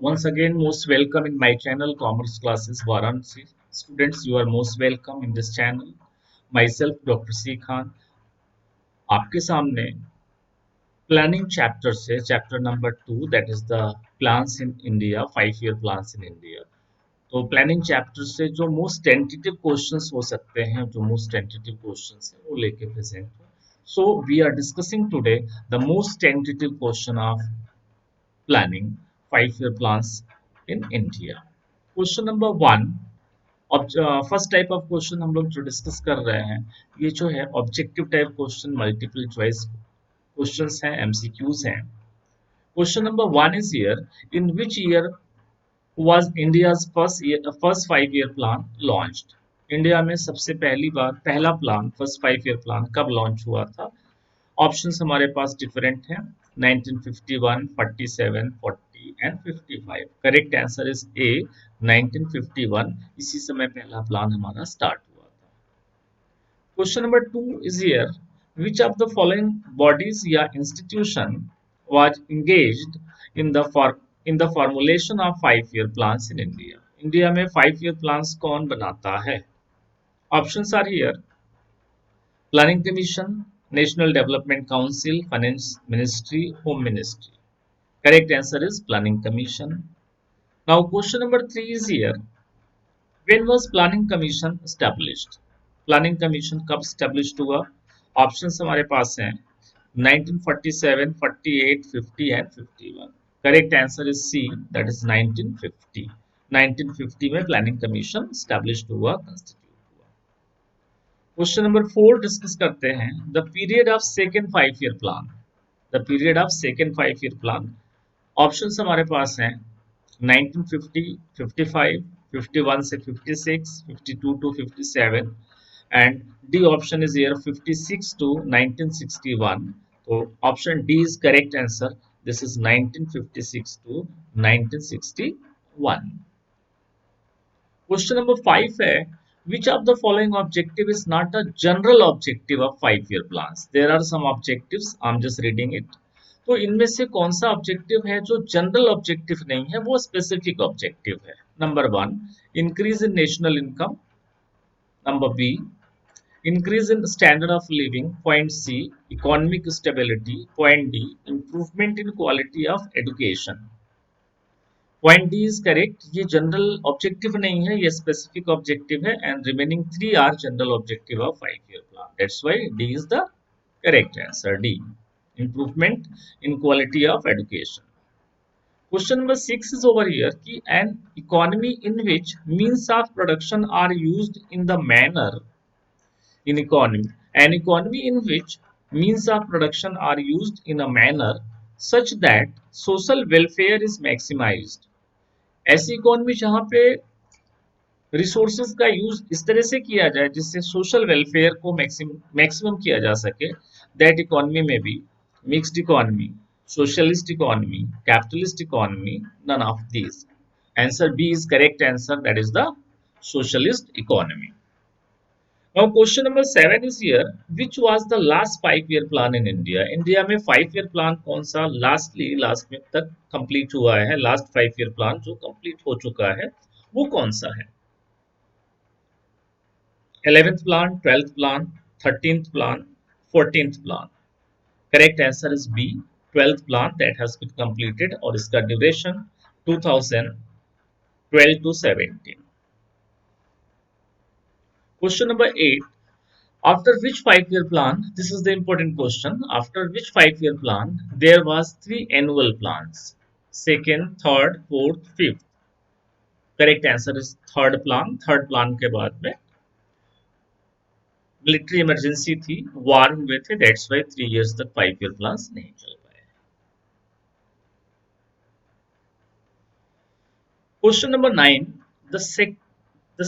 Once again, most welcome in my channel, Commerce Classes Varanasi. Students, you are most welcome in this channel. Myself, Dr. C. Khan, आपके सामने planning chapter से chapter number 2 that is the plans in India 5 year plans in India. तो planning chapter से जो most tentative questions हो सकते हैं, जो मोस्ट टेंटेटिव क्वेश्चंस हैं वो लेके प्रेजेंट है। So we are discussing today the most tentative question of planning 5 year plans in India. Question number 1, first type of question हम लोग जो डिस्कस कर रहे हैं ये जो है objective type question, multiple choice questions हैं, एमसीक्यूज हैं। Question number 1 is here, in which year was India's first 5 year plan launched? India में सबसे पहली बार पहला प्लान फर्स्ट 5 ईयर प्लान कब लॉन्च हुआ था? ऑप्शंस हमारे पास डिफरेंट हैं, 1951, 47, 40 एंड 55। करेक्ट आंसर इज ए, 1951। इसी समय पहला प्लान हमारा स्टार्ट हुआ था। Question number 2 is here, which of the following bodies या institution was engaged in the formulation of 5 year plans in India? India में 5 year plans कौन बनाता है? Options are here, planning commission, national development council, finance ministry, home ministry. Correct answer is planning commission. Now question number 3 is here, when was planning commission established? Planning commission कब established हुआ? ऑप्शंस हमारे पास हैं 1947, 48, 50 and 51। Correct answer is C, that is 1950। 1950 में planning commission established हुआ, constitute हुआ। Question number 4 discuss करते हैं, the period of second 5 year plan. The period of second 5 year plan, options हमारे पास हैं 1950, 55, 51 से 56, 52 to 57 and D option is here 56 to 1961। तो option D is correct answer, this is 1956 to 1961। Question number 5 है, which of the following objective is not a general objective of 5 year plans? There are some objectives, I'm just reading it. तो इनमें से कौन सा objective है जो general objective नहीं है, वो स्पेसिफिक ऑब्जेक्टिव है? Number 1, increase in national income. Number B, increase in standard of living. Point C, economic stability. Point D, improvement in quality of education. Point D is correct, ये general objective नहीं है, ये specific objective है and remaining 3 are general objective of 5 year plan. That's why D is the correct answer, D, improvement in quality of education. Question number 6 is over here, कि an economy in which means of production are used in the manner in economy, an economy in which means of production are used in a manner such that social welfare is maximized. ऐसी economy जहां पे resources का use इस तरह से किया जाए जिससे सोशल वेलफेयर को मैक्सिमम किया जा सके, दैट इकोनॉमी में भी mixed economy, socialist economy, capitalist economy, none of these. Answer B is correct answer, that is the socialist economy. Now question number 7 is here, which was the last 5 year plan in India? India में 5 year plan कौन सा last में तक complete हुआ है? Last 5 year plan जो complete हो चुका है वो कौन सा है? 11th plan, 12th plan, 13th plan, 14th plan. Correct answer is B, 12th plan that has been completed और इसका duration 2012 to 17। Question number 8, after which 5 year plan, this is the important question, after which 5 year plan there was 3 annual plans, second, third, fourth, fifth? Correct answer is third plan। Third plan के बाद में military emergency थी, वार हुए थे, that's why 3 years तक 5 year plans नहीं चल पाए। Question number 9, the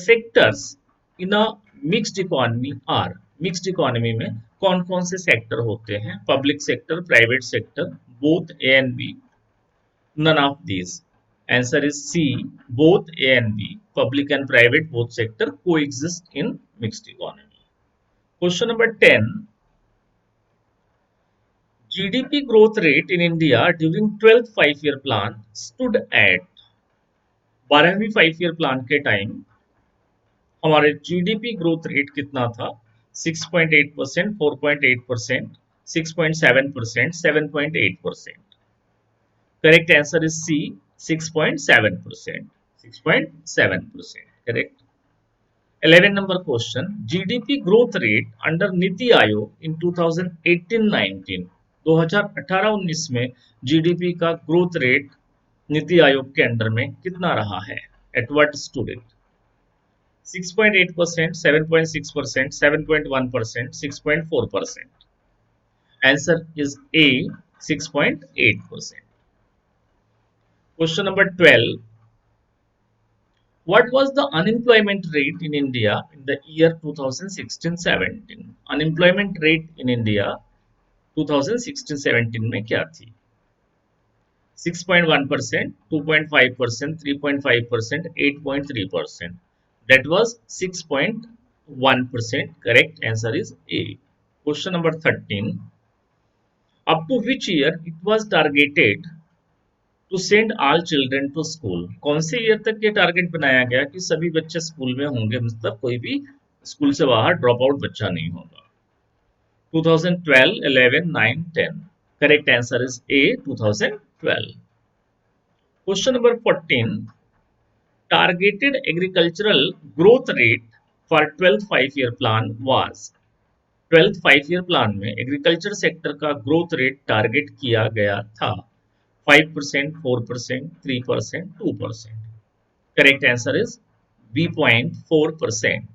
sectors in a mixed economy are. Mixed economy में कौन कौन से सेक्टर होते हैं? Public sector, private sector, both A and B, none of these. Answer is C, both A and B, public and private both sector coexist in mixed economy. Question number 10, GDP growth rate in India during 12th 5 year plan stood at, 12वीं 5 year plan के time हमारे GDP growth rate कितना था? 6.8%, 4.8%, 6.7%, 7.8%। Correct answer is C, 6.7%। 6.7%, correct. 11 number question, GDP growth rate under NITI Aayog in 2018-19, 2018-19 में GDP का growth rate NITI Aayog के under में कितना रहा है? At what student? 6.8%, 7.6%, 7.1%, 6.4%। Answer is A, 6.8%। Question number 12, what was the unemployment rate in India in the year 2016-17? Unemployment rate in India 2016-17 में क्या थी? 6.1%, 2.5%, 3.5%, 8.3%. That was 6.1%. Correct answer is A. Question number 13. Up to which year it was targeted to send all children to school? कौन से year तक ये target बनाया गया कि सभी बच्चे स्कूल में होंगे, मतलब कोई भी स्कूल से बाहर ड्रॉप आउट बच्चा नहीं होगा? 2012, 11, 9, 10। Correct answer is A, 2012। Question number 14, targeted agricultural growth rate for 12th 5 year plan was? 12th 5 year plan में एग्रीकल्चर सेक्टर का ग्रोथ रेट टारगेट किया गया था 5%, 4%, 3%, 2%। Correct answer is B, 0.4%।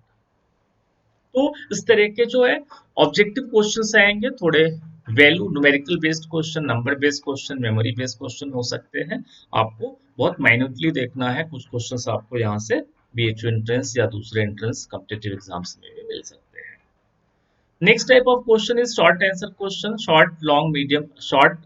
तो इस तरह के जो है ऑब्जेक्टिव क्वेश्चंस आएंगे, थोड़े value numerical based question, number based question, memory based question हो सकते हैं। आपको बहुत माइन्यूटली देखना है। कुछ क्वेश्चंस आपको यहाँ से बीएचयू एंट्रेंस या दूसरे एंट्रेंस कॉम्पिटिटिव एग्जाम्स में भी मिल सकते हैं। Next type of question is short answer question. Short, long, medium, short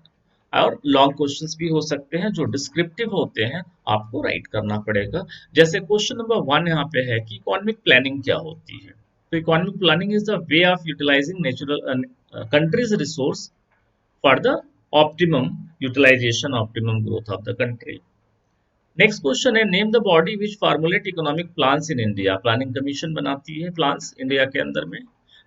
और लॉन्ग क्वेश्चंस भी हो सकते हैं जो डिस्क्रिप्टिव होते हैं, आपको राइट करना पड़ेगा। जैसे क्वेश्चन नंबर 1 यहाँ पे है कि इकोनॉमिक प्लानिंग क्या होती है? तो economic planning is the way of utilising natural countries resource for the optimum utilisation, optimum growth of the country. Next question है, name the body which formulate economic plans in India? Planning commission बनाती है plans India के अंदर में।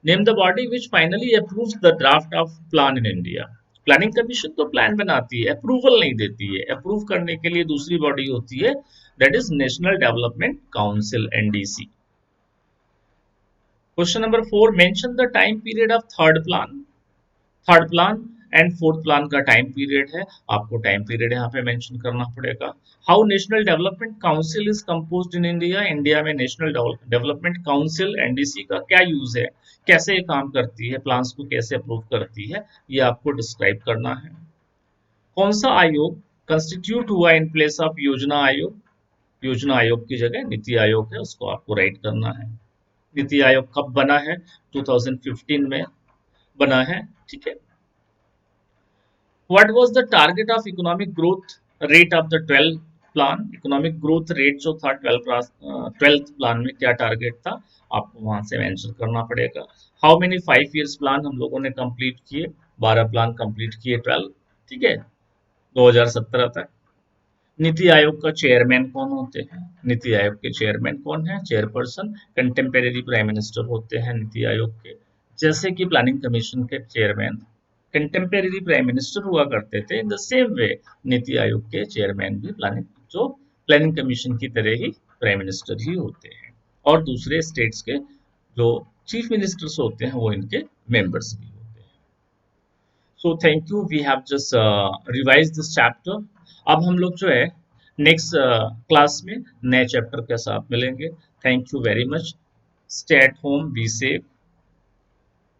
Name the body which finally approves the draft of plan in India? Planning commission तो plan बनाती है, approval नहीं देती है। अप्रूव करने के लिए दूसरी बॉडी होती है, that is national development council, NDC. Question number 4, mention the time period of third plan. Third plan and fourth plan का टाइम पीरियड है, आपको टाइम पीरियड यहाँ पे मेंशन करना पड़ेगा। How national development council is composed in India? India में national development council, NDC का क्या यूज है, कैसे ये काम करती है, प्लान्स को कैसे अप्रूव करती है, ये आपको डिस्क्राइब करना है। कौन सा आयोग कंस्टिट्यूट हुआ इन प्लेस ऑफ योजना आयोग? योजना आयोग की जगह नीति आयोग है, उसको आपको राइट करना है। नीति आयोग कब बना है? 2015 में बना है, ठीक है। What was the target of economic growth rate of the 12th plan? Economic growth rate जो था 12th प्लान में क्या टारगेट था, आपको वहां से मेंशन करना पड़ेगा। हाउ मेनी 5 ईयर्स प्लान हम लोगों ने कंप्लीट किए? 12 प्लान कंप्लीट किए, 12, ठीक है, 2017 तक। नीति आयोग का चेयरमैन कौन होते हैं? नीति आयोग के चेयरमैन कौन है? चेयरपर्सन कंटेम्परेरी प्राइम मिनिस्टर होते हैं नीति आयोग के। जैसे कि प्लानिंग कमीशन के चेयरमैन कंटेम्परेरी प्राइम मिनिस्टर हुआ करते थे, in the same way NITI Aayog के चेयरमैन भी प्लानिंग कमीशन की तरह ही प्राइम मिनिस्टर ही होते हैं, और दूसरे स्टेट्स के जो चीफ मिनिस्टर्स होते हैं वो इनके मेंबर्स भी होते हैं। So thank you, we have just revise this chapter. अब हम लोग जो है नेक्स्ट क्लास में नए चैप्टर के साथ मिलेंगे। Thank you very much. Stay at home, be safe.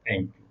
Thank you.